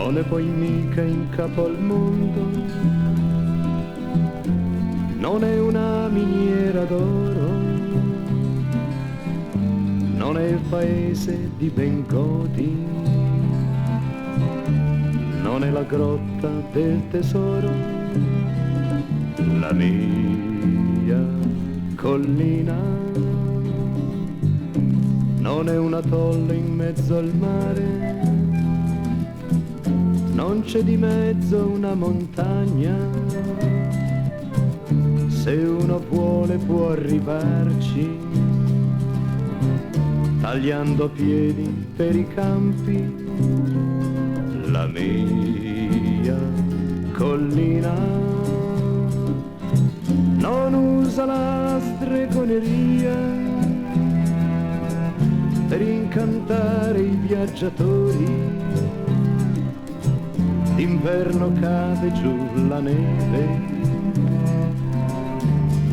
non è poi mica in capo al mondo, non è una miniera d'oro, non è il paese di Bengodi, non è la grotta del tesoro, la mia collina non è una tolle in mezzo al mare, non c'è di mezzo una montagna, se uno vuole può arrivarci, tagliando a piedi per i campi, la mia collina non usa la stregoneria per incantare i viaggiatori, d'inverno cade giù la neve,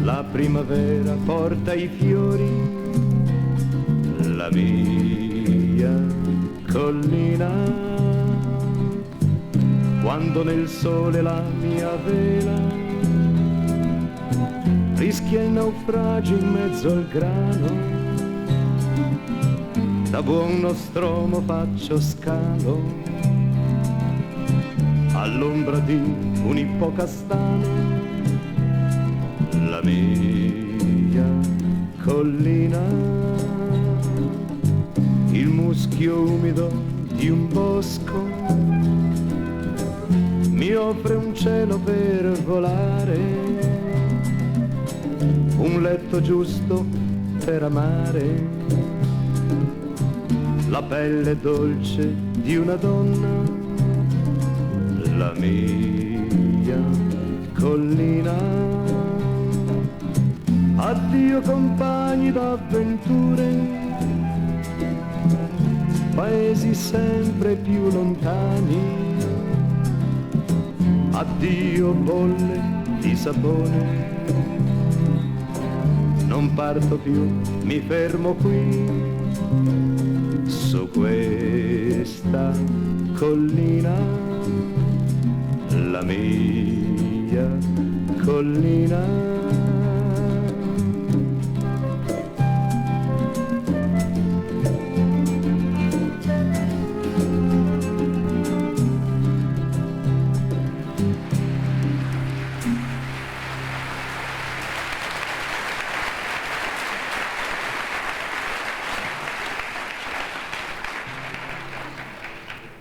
la primavera porta i fiori, la mia collina, quando nel sole la mia vela rischia il naufragio in mezzo al grano, da buon nostromo faccio scalo all'ombra di un ippocastano, la mia collina, il muschio umido di un bosco mi offre un cielo per volare, un letto giusto per amare, la pelle dolce di una donna, la mia collina. Addio compagni d'avventure, paesi sempre più lontani, addio bolle di sapone, non parto più, mi fermo qui, su questa collina, la mia collina.